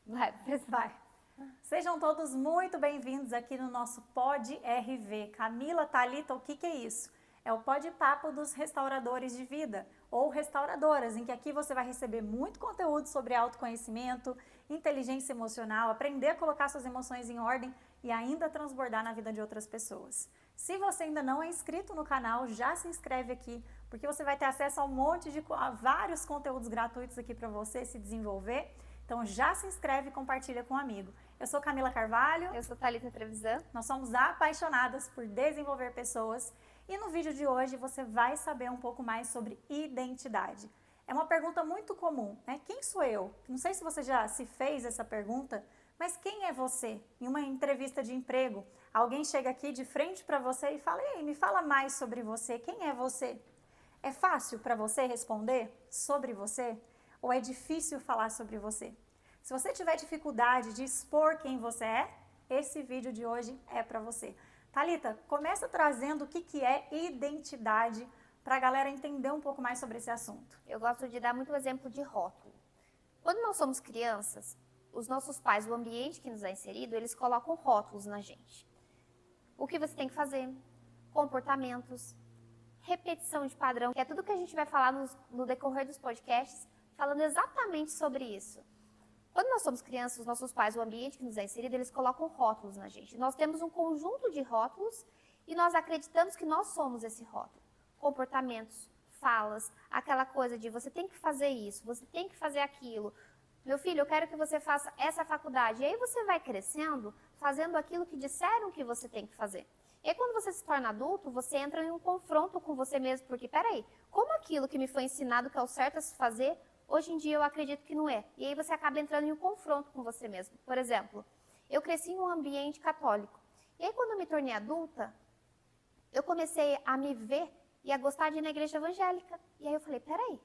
Vai. Sejam todos muito bem-vindos aqui no nosso Pod RV. Camila, Thalita, o que é isso? É o Pod-Papo dos restauradores de vida, ou restauradoras, em que aqui você vai receber muito conteúdo sobre autoconhecimento, inteligência emocional, aprender a colocar suas emoções em ordem e ainda transbordar na vida de outras pessoas. Se você ainda não é inscrito no canal, já se inscreve aqui, porque você vai ter acesso a vários conteúdos gratuitos aqui para você se desenvolver. Então já se inscreve e compartilha com um amigo. Eu sou Camila Carvalho. Eu sou Thalita Trevisan. Nós somos apaixonadas por desenvolver pessoas. E no vídeo de hoje você vai saber um pouco mais sobre identidade. É uma pergunta muito comum, né? Quem sou eu? Não sei se você já se fez essa pergunta, mas quem é você? Em uma entrevista de emprego, alguém chega aqui de frente para você e fala: "Ei, me fala mais sobre você. Quem é você?" É fácil para você responder sobre você? Ou é difícil falar sobre você? Se você tiver dificuldade de expor quem você é, esse vídeo de hoje é para você. Thalita, começa trazendo o que é identidade para a galera entender um pouco mais sobre esse assunto. Eu gosto de dar muito exemplo de rótulo. Quando nós somos crianças, os nossos pais, o ambiente que nos é inserido, eles colocam rótulos na gente. O que você tem que fazer, comportamentos, repetição de padrão, que é tudo que a gente vai falar no decorrer dos podcasts, falando exatamente sobre isso. Quando nós somos crianças, os nossos pais, o ambiente que nos é inserido, eles colocam rótulos na gente. Nós temos um conjunto de rótulos e nós acreditamos que nós somos esse rótulo. Comportamentos, falas, aquela coisa de você tem que fazer isso, você tem que fazer aquilo. Meu filho, eu quero que você faça essa faculdade. E aí você vai crescendo, fazendo aquilo que disseram que você tem que fazer. E aí quando você se torna adulto, você entra em um confronto com você mesmo, porque peraí, como aquilo que me foi ensinado que é o certo a se fazer, hoje em dia eu acredito que não é. E aí você acaba entrando em um confronto com você mesmo. Por exemplo, eu cresci em um ambiente católico. E aí quando eu me tornei adulta, eu comecei a me ver e a gostar de ir na igreja evangélica. E aí eu falei, peraí,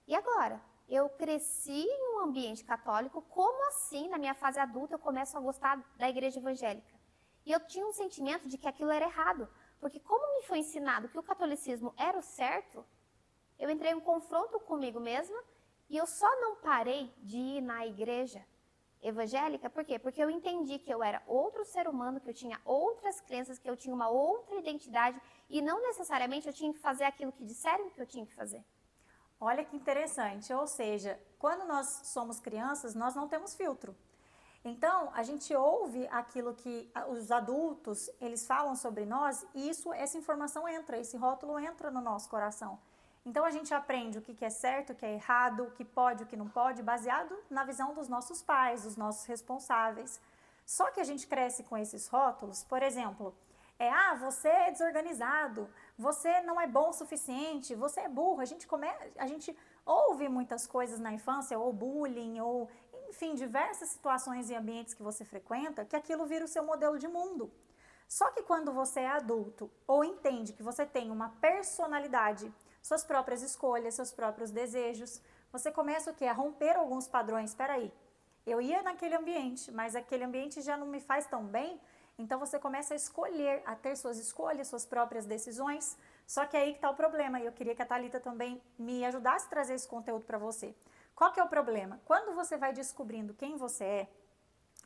e agora? Eu cresci em um ambiente católico, como assim, na minha fase adulta, eu começo a gostar da igreja evangélica? E eu tinha um sentimento de que aquilo era errado. Porque como me foi ensinado que o catolicismo era o certo, eu entrei em um confronto comigo mesma. E eu só não parei de ir na igreja evangélica, por quê? Porque eu entendi que eu era outro ser humano, que eu tinha outras crenças, que eu tinha uma outra identidade e não necessariamente eu tinha que fazer aquilo que disseram que eu tinha que fazer. Olha que interessante, ou seja, quando nós somos crianças, nós não temos filtro. Então, a gente ouve aquilo que os adultos, eles falam sobre nós e essa informação entra, esse rótulo entra no nosso coração. Então a gente aprende o que é certo, o que é errado, o que pode, o que não pode, baseado na visão dos nossos pais, dos nossos responsáveis. Só que a gente cresce com esses rótulos, por exemplo, você é desorganizado, você não é bom o suficiente, você é burro. A gente ouve muitas coisas na infância, ou bullying, ou enfim, diversas situações e ambientes que você frequenta, que aquilo vira o seu modelo de mundo. Só que quando você é adulto ou entende que você tem uma personalidade, suas próprias escolhas, seus próprios desejos, você começa o quê? A romper alguns padrões. Espera aí, eu ia naquele ambiente, mas aquele ambiente já não me faz tão bem, então você começa a escolher, a ter suas escolhas, suas próprias decisões. Só que aí que está o problema, e eu queria que a Thalita também me ajudasse a trazer esse conteúdo para você. Qual que é o problema? Quando você vai descobrindo quem você é,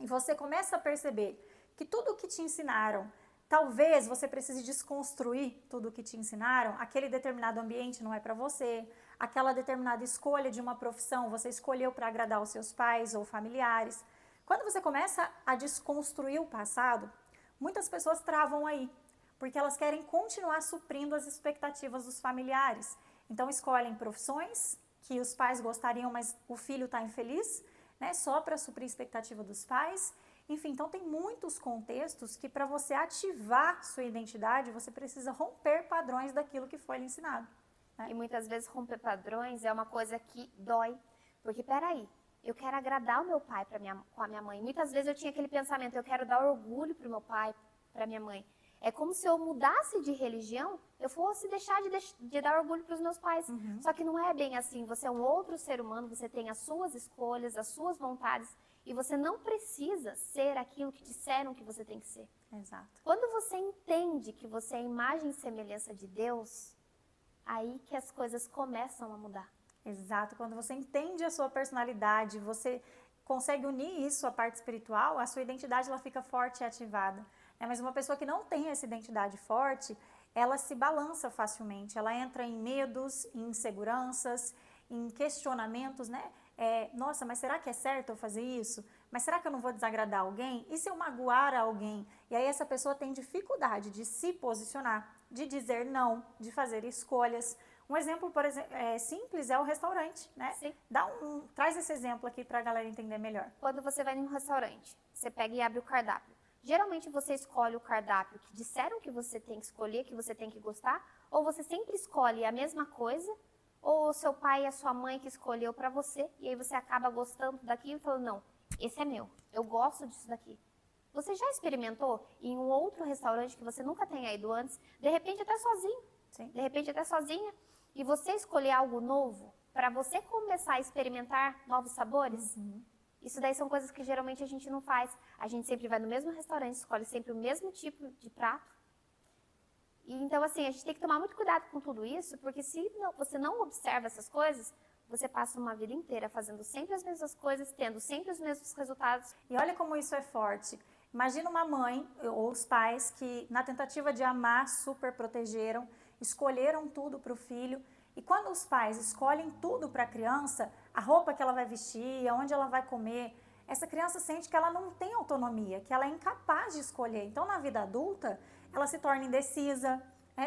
e você começa a perceber que tudo o que te ensinaram, talvez você precise desconstruir tudo o que te ensinaram, aquele determinado ambiente não é para você, aquela determinada escolha de uma profissão você escolheu para agradar os seus pais ou familiares. Quando você começa a desconstruir o passado, muitas pessoas travam aí, porque elas querem continuar suprindo as expectativas dos familiares. Então escolhem profissões que os pais gostariam, mas o filho está infeliz, né, só para suprir a expectativa dos pais. Enfim, então tem muitos contextos que para você ativar sua identidade, você precisa romper padrões daquilo que foi lhe ensinado. Né? E muitas vezes romper padrões é uma coisa que dói. Porque, peraí, eu quero agradar o meu pai com a minha mãe. Muitas vezes eu tinha aquele pensamento, eu quero dar orgulho para o meu pai, para minha mãe. É como se eu mudasse de religião, eu fosse deixar de dar orgulho para os meus pais. Uhum. Só que não é bem assim. Você é um outro ser humano, você tem as suas escolhas, as suas vontades. E você não precisa ser aquilo que disseram que você tem que ser. Exato. Quando você entende que você é a imagem e semelhança de Deus, aí que as coisas começam a mudar. Exato. Quando você entende a sua personalidade, você consegue unir isso à parte espiritual, a sua identidade ela fica forte e ativada. Mas uma pessoa que não tem essa identidade forte, ela se balança facilmente, ela entra em medos, em inseguranças, em questionamentos, né? Nossa, mas será que é certo eu fazer isso? Mas será que eu não vou desagradar alguém? E se eu magoar alguém? E aí essa pessoa tem dificuldade de se posicionar, de dizer não, de fazer escolhas. Um exemplo, por exemplo, simples é o restaurante, né? Sim. Traz esse exemplo aqui para a galera entender melhor. Quando você vai num restaurante, você pega e abre o cardápio. Geralmente você escolhe o cardápio que disseram que você tem que escolher, que você tem que gostar, ou você sempre escolhe a mesma coisa, ou o seu pai e a sua mãe que escolheu para você, e aí você acaba gostando daquilo e falando, não, esse é meu, eu gosto disso daqui. Você já experimentou em um outro restaurante que você nunca tenha ido antes, de repente até sozinho, Sim. de repente até sozinha, e você escolher algo novo para você começar a experimentar novos sabores? Isso daí são coisas que geralmente a gente não faz. A gente sempre vai no mesmo restaurante, escolhe sempre o mesmo tipo de prato. E então, assim, a gente tem que tomar muito cuidado com tudo isso, porque se você não observa essas coisas, você passa uma vida inteira fazendo sempre as mesmas coisas, tendo sempre os mesmos resultados. E olha como isso é forte. Imagina uma mãe ou os pais que, na tentativa de amar, super protegeram, escolheram tudo para o filho. E quando os pais escolhem tudo para a criança, a roupa que ela vai vestir, aonde ela vai comer, essa criança sente que ela não tem autonomia, que ela é incapaz de escolher. Então, na vida adulta, ela se torna indecisa,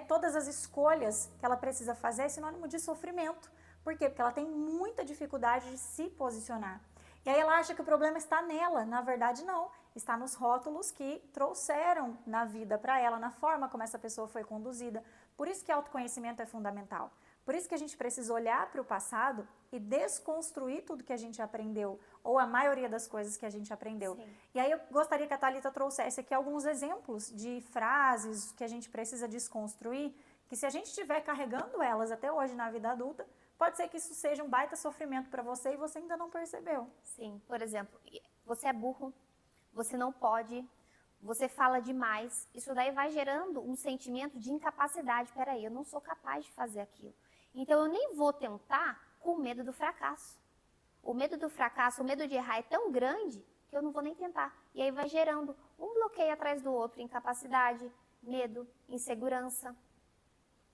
todas as escolhas que ela precisa fazer é sinônimo de sofrimento. Por quê? Porque ela tem muita dificuldade de se posicionar. E aí ela acha que o problema está nela, na verdade não, está nos rótulos que trouxeram na vida para ela, na forma como essa pessoa foi conduzida. Por isso que autoconhecimento é fundamental. Por isso que a gente precisa olhar para o passado e desconstruir tudo que a gente aprendeu, ou a maioria das coisas que a gente aprendeu. Sim. E aí eu gostaria que a Thalita trouxesse aqui alguns exemplos de frases que a gente precisa desconstruir, que se a gente estiver carregando elas até hoje na vida adulta, pode ser que isso seja um baita sofrimento para você e você ainda não percebeu. Sim, por exemplo, você é burro, você não pode, você fala demais. Isso daí vai gerando um sentimento de incapacidade. Peraí, eu não sou capaz de fazer aquilo. Então eu nem vou tentar com medo do fracasso. O medo do fracasso, o medo de errar é tão grande que eu não vou nem tentar. E aí vai gerando um bloqueio atrás do outro, incapacidade, medo, insegurança.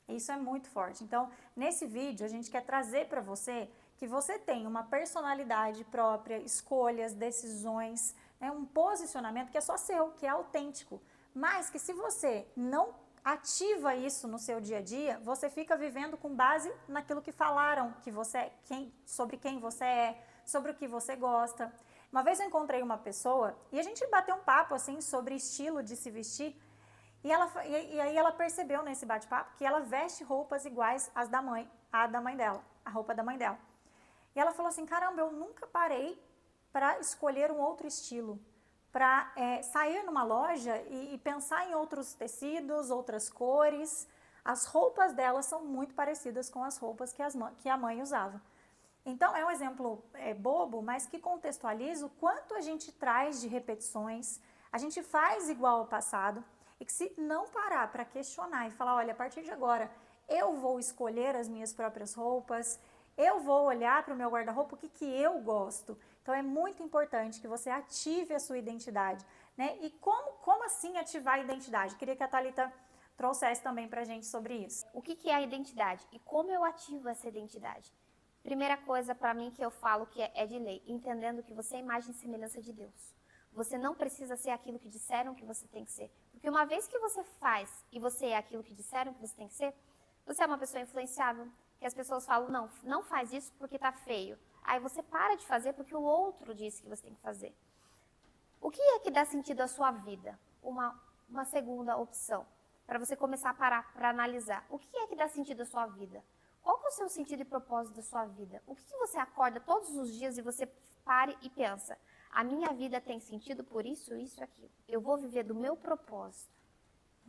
Isso é muito forte. Então, nesse vídeo, a gente quer trazer para você que você tem uma personalidade própria, escolhas, decisões, um posicionamento que é só seu, que é autêntico. Mas que se você não ativa isso no seu dia a dia, você fica vivendo com base naquilo que falaram que você sobre quem você é, sobre o que você gosta. Uma vez eu encontrei uma pessoa e a gente bateu um papo assim sobre estilo de se vestir. E aí ela percebeu nesse bate-papo que ela veste roupas iguais às da mãe, a roupa da mãe dela. E ela falou assim, caramba, eu nunca parei para escolher um outro estilo, para sair numa loja e pensar em outros tecidos, outras cores. As roupas dela são muito parecidas com as roupas que a mãe usava. Então, é um exemplo bobo, mas que contextualiza o quanto a gente traz de repetições, a gente faz igual ao passado, e que se não parar para questionar e falar, olha, a partir de agora eu vou escolher as minhas próprias roupas, eu vou olhar para o meu guarda-roupa, o que eu gosto. Então é muito importante que você ative a sua identidade, né? E como assim ativar a identidade? Queria que a Thalita trouxesse também para a gente sobre isso. O que é a identidade e como eu ativo essa identidade? Primeira coisa para mim que eu falo que é de lei, entendendo que você é imagem e semelhança de Deus. Você não precisa ser aquilo que disseram que você tem que ser. Porque uma vez que você faz e você é aquilo que disseram que você tem que ser, você é uma pessoa influenciável, que as pessoas falam, não faz isso porque tá feio. Aí você para de fazer porque o outro disse que você tem que fazer. O que é que dá sentido à sua vida? Uma segunda opção, para você começar a parar para analisar. O que é que dá sentido à sua vida? Qual que é o seu sentido e propósito da sua vida? O que você acorda todos os dias e você pare e pensa, a minha vida tem sentido por isso, isso e aquilo. Eu vou viver do meu propósito.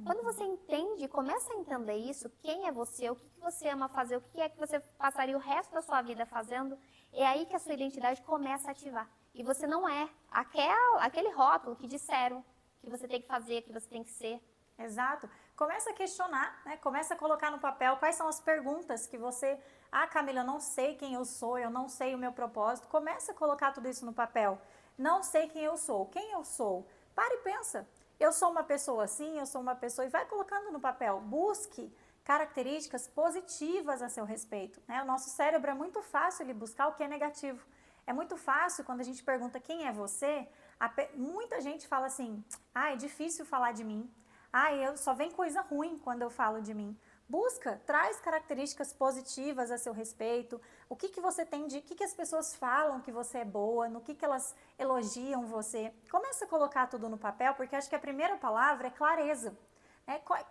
Quando você entende, começa a entender isso, quem é você, o que você ama fazer, o que é que você passaria o resto da sua vida fazendo, é aí que a sua identidade começa a ativar. E você não é aquele rótulo que disseram que você tem que fazer, que você tem que ser. Exato. começa a questionar, né? Começa a colocar no papel quais são as perguntas que você... Ah, Camila, eu não sei quem eu sou, eu não sei o meu propósito. Começa a colocar tudo isso no papel. Não sei quem eu sou. Quem eu sou? Para e pensa. Eu sou uma pessoa assim, eu sou uma pessoa... E vai colocando no papel. Busque características positivas a seu respeito, né? O nosso cérebro é muito fácil ele buscar o que é negativo. É muito fácil quando a gente pergunta quem é você, muita gente fala assim, ah, é difícil falar de mim, ah, só vem coisa ruim quando eu falo de mim. Busca, traz características positivas a seu respeito, o que você tem o que as pessoas falam que você é boa, no que elas elogiam você. Começa a colocar tudo no papel, porque acho que a primeira palavra é clareza.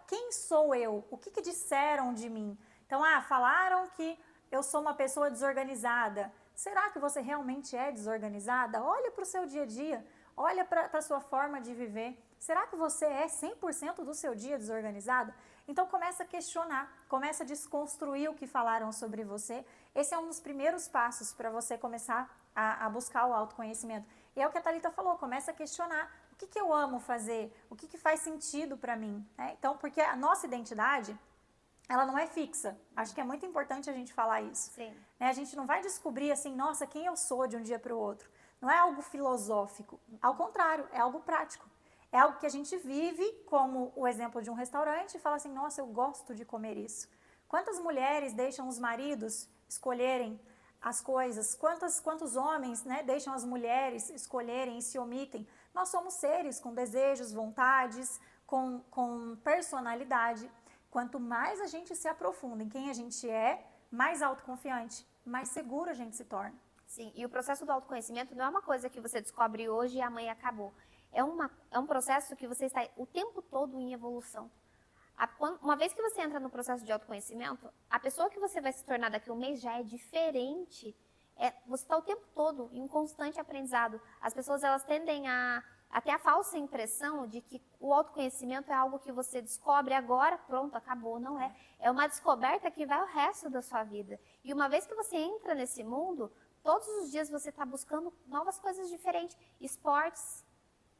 Quem sou eu? O que disseram de mim? Então, falaram que eu sou uma pessoa desorganizada. Será que você realmente é desorganizada? Olha para o seu dia a dia, olha para a sua forma de viver. Será que você é 100% do seu dia desorganizado? Então, começa a questionar, começa a desconstruir o que falaram sobre você. Esse é um dos primeiros passos para você começar a buscar o autoconhecimento. E é o que a Thalita falou, começa a questionar. O que eu amo fazer? O que faz sentido para mim? Então, porque a nossa identidade, ela não é fixa. Acho que é muito importante a gente falar isso. Sim. A gente não vai descobrir assim, nossa, quem eu sou de um dia para o outro. Não é algo filosófico. Ao contrário, é algo prático. É algo que a gente vive, como o exemplo de um restaurante, e fala assim, nossa, eu gosto de comer isso. Quantas mulheres deixam os maridos escolherem as coisas? Quantos homens, né, deixam as mulheres escolherem e se omitem? Nós somos seres com desejos, vontades, com personalidade. Quanto mais a gente se aprofunda em quem a gente é, mais autoconfiante, mais seguro a gente se torna. Sim, e o processo do autoconhecimento não é uma coisa que você descobre hoje e amanhã acabou. É um processo que você está o tempo todo em evolução. Uma vez que você entra no processo de autoconhecimento, a pessoa que você vai se tornar daqui a um mês já é diferente. Você está o tempo todo em um constante aprendizado. As pessoas elas tendem a ter a falsa impressão de que o autoconhecimento é algo que você descobre agora, pronto, acabou. Não é. É uma descoberta que vai o resto da sua vida. E uma vez que você entra nesse mundo, todos os dias você está buscando novas coisas diferentes. Esportes,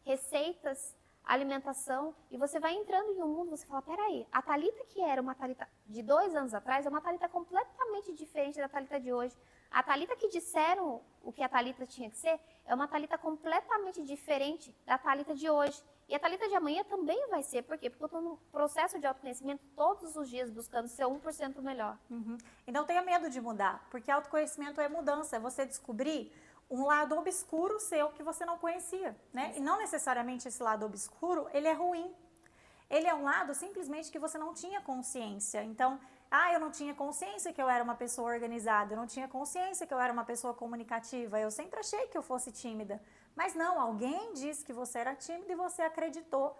receitas, alimentação, e você vai entrando em um mundo, você fala, peraí, a Thalita que era uma Thalita de 2 anos atrás, é uma Thalita completamente diferente da Thalita de hoje. A Thalita que disseram o que a Thalita tinha que ser, é uma Thalita completamente diferente da Thalita de hoje. E a Thalita de amanhã também vai ser, por quê? Porque eu estou num processo de autoconhecimento todos os dias, buscando ser 1% melhor. E não tenha medo de mudar, porque autoconhecimento é mudança, é você descobrir um lado obscuro seu que você não conhecia, né? E não necessariamente esse lado obscuro, ele é ruim. Ele é um lado simplesmente que você não tinha consciência. Então, eu não tinha consciência que eu era uma pessoa organizada, eu não tinha consciência que eu era uma pessoa comunicativa, eu sempre achei que eu fosse tímida. Mas não, alguém disse que você era tímida e você acreditou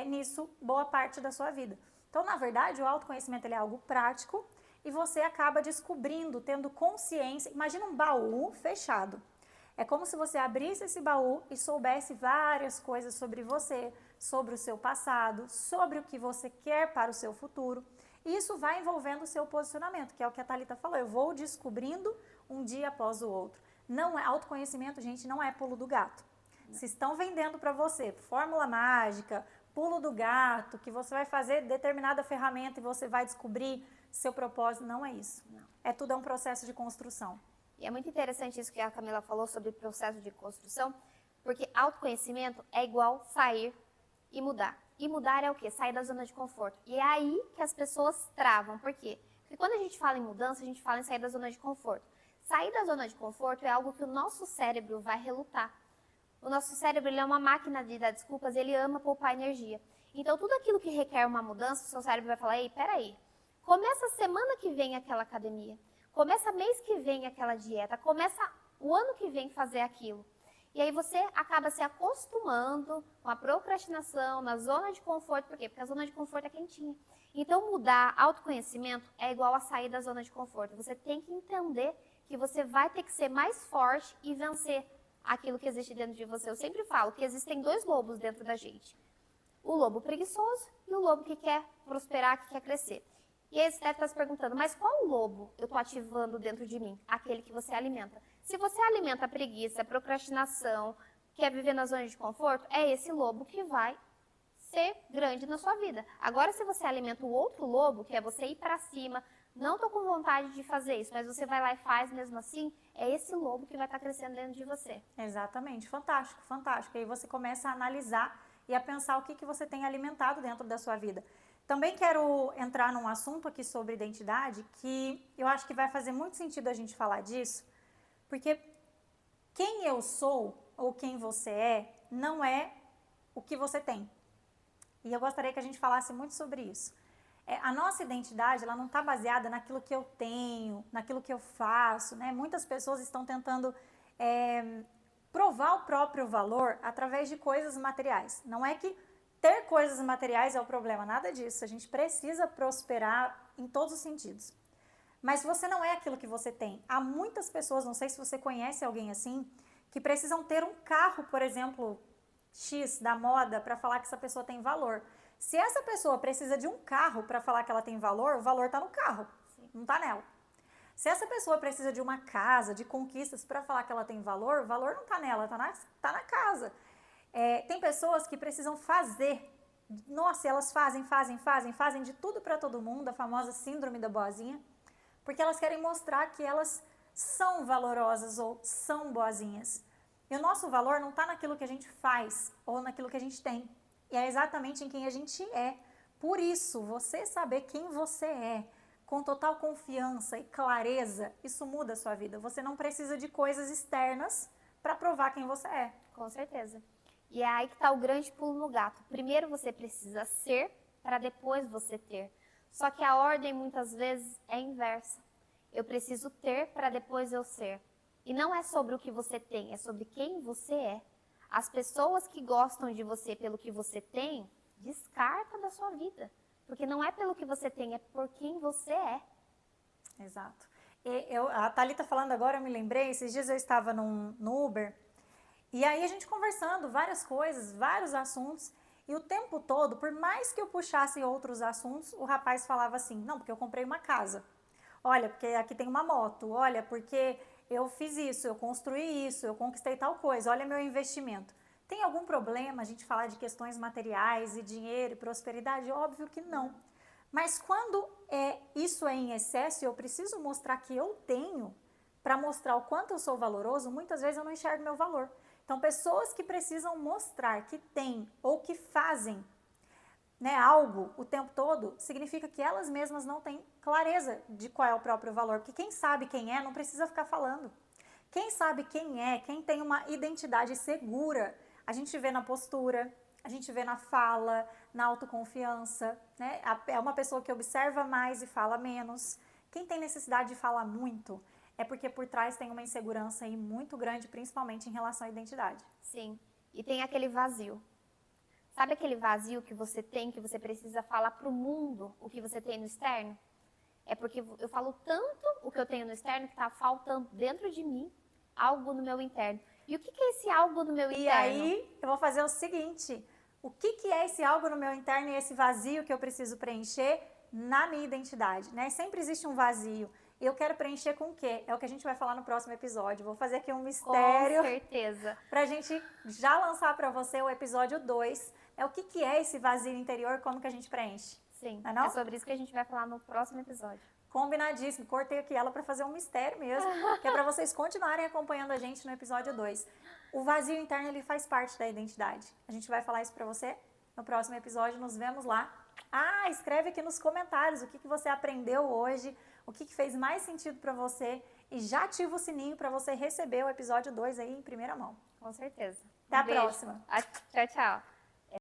nisso boa parte da sua vida. Então, na verdade, o autoconhecimento ele é algo prático e você acaba descobrindo, tendo consciência. Imagina um baú fechado. É como se você abrisse esse baú e soubesse várias coisas sobre você, sobre o seu passado, sobre o que você quer para o seu futuro. E isso vai envolvendo o seu posicionamento, que é o que a Thalita falou. Eu vou descobrindo um dia após o outro. Não é autoconhecimento, gente, não é pulo do gato. Se estão vendendo para você fórmula mágica, pulo do gato, que você vai fazer determinada ferramenta e você vai descobrir seu propósito, não é isso. Não. Tudo é um processo de construção. E é muito interessante isso que a Camila falou sobre o processo de construção, porque autoconhecimento é igual sair e mudar. E mudar é o quê? Sair da zona de conforto. E é aí que as pessoas travam. Por quê? Porque quando a gente fala em mudança, a gente fala em sair da zona de conforto. Sair da zona de conforto é algo que o nosso cérebro vai relutar. O nosso cérebro ele é uma máquina de dar desculpas, ele ama poupar energia. Então, tudo aquilo que requer uma mudança, o seu cérebro vai falar, ei, peraí, começa semana que vem aquela academia. Começa mês que vem aquela dieta, começa o ano que vem fazer aquilo. E aí você acaba se acostumando com a procrastinação, na zona de conforto. Por quê? Porque a zona de conforto é quentinha. Então mudar autoconhecimento é igual a sair da zona de conforto. Você tem que entender que você vai ter que ser mais forte e vencer aquilo que existe dentro de você. Eu sempre falo que existem 2 lobos dentro da gente. O lobo preguiçoso e o lobo que quer prosperar, que quer crescer. E aí você deve estar se perguntando, mas qual lobo eu estou ativando dentro de mim? Aquele que você alimenta. Se você alimenta a preguiça, a procrastinação, quer viver na zona de conforto, é esse lobo que vai ser grande na sua vida. Agora, se você alimenta o outro lobo, que é você ir para cima, não tô com vontade de fazer isso, mas você vai lá e faz mesmo assim, é esse lobo que vai estar crescendo dentro de você. Exatamente, fantástico, fantástico. Aí você começa a analisar e a pensar o que você tem alimentado dentro da sua vida. Também quero entrar num assunto aqui sobre identidade, que eu acho que vai fazer muito sentido a gente falar disso, porque quem eu sou ou quem você é não é o que você tem. E eu gostaria que a gente falasse muito sobre isso. A nossa identidade, ela não está baseada naquilo que eu tenho, naquilo que eu faço, né? Muitas pessoas estão tentando provar o próprio valor através de coisas materiais. Não é que ter coisas materiais é o problema, nada disso. A gente precisa prosperar em todos os sentidos. Mas você não é aquilo que você tem. Há muitas pessoas, não sei se você conhece alguém assim, que precisam ter um carro, por exemplo, X da moda, para falar que essa pessoa tem valor. Se essa pessoa precisa de um carro para falar que ela tem valor, o valor está no carro, não está nela. Se essa pessoa precisa de uma casa, de conquistas para falar que ela tem valor, o valor não está nela, está na casa. Tem pessoas que precisam fazer. Nossa, elas fazem de tudo para todo mundo, a famosa síndrome da boazinha, porque elas querem mostrar que elas são valorosas ou são boazinhas. E o nosso valor não está naquilo que a gente faz ou naquilo que a gente tem. E é exatamente em quem a gente é. Por isso, você saber quem você é, com total confiança e clareza, isso muda a sua vida. Você não precisa de coisas externas para provar quem você é. Com certeza. E é aí que está o grande pulo no gato. Primeiro você precisa ser, para depois você ter. Só que a ordem muitas vezes é inversa. Eu preciso ter para depois eu ser. E não é sobre o que você tem, é sobre quem você é. As pessoas que gostam de você pelo que você tem, descarta da sua vida. Porque não é pelo que você tem, é por quem você é. Exato. A Thalita falando agora, eu me lembrei, esses dias eu estava no Uber, e aí a gente conversando várias coisas, vários assuntos, e o tempo todo, por mais que eu puxasse outros assuntos, o rapaz falava assim, não, porque eu comprei uma casa. Olha, porque aqui tem uma moto. Olha, porque eu fiz isso, eu construí isso, eu conquistei tal coisa. Olha meu investimento. Tem algum problema a gente falar de questões materiais e dinheiro e prosperidade? Óbvio que não. Mas quando isso é em excesso e eu preciso mostrar que eu tenho, para mostrar o quanto eu sou valoroso, muitas vezes eu não enxergo meu valor. Então, pessoas que precisam mostrar que têm ou que fazem, né, algo o tempo todo, significa que elas mesmas não têm clareza de qual é o próprio valor. Porque quem sabe quem é, não precisa ficar falando. Quem sabe quem é, quem tem uma identidade segura, a gente vê na postura, a gente vê na fala, na autoconfiança, né? É uma pessoa que observa mais e fala menos. Quem tem necessidade de falar muito é porque por trás tem uma insegurança aí muito grande, principalmente em relação à identidade. Sim, e tem aquele vazio. Sabe aquele vazio que você tem, que você precisa falar para o mundo o que você tem no externo? É porque eu falo tanto o que eu tenho no externo que está faltando dentro de mim algo no meu interno. E o que é esse algo no meu interno? E aí eu vou fazer o seguinte, o que é esse algo no meu interno e esse vazio que eu preciso preencher na minha identidade, né? Sempre existe um vazio. E eu quero preencher com o quê? É o que a gente vai falar no próximo episódio. Vou fazer aqui um mistério. Com certeza. Pra gente já lançar para você o episódio 2. O que é esse vazio interior, como que a gente preenche. Sim, não? É sobre isso que a gente vai falar no próximo episódio. Combinadíssimo. Cortei aqui ela para fazer um mistério mesmo, que é para vocês continuarem acompanhando a gente no episódio 2. O vazio interno, ele faz parte da identidade. A gente vai falar isso para você no próximo episódio. Nos vemos lá. Escreve aqui nos comentários o que você aprendeu hoje, o que fez mais sentido para você e já ativa o sininho para você receber o episódio 2 aí em primeira mão. Com certeza. Até a próxima. Tchau, tchau.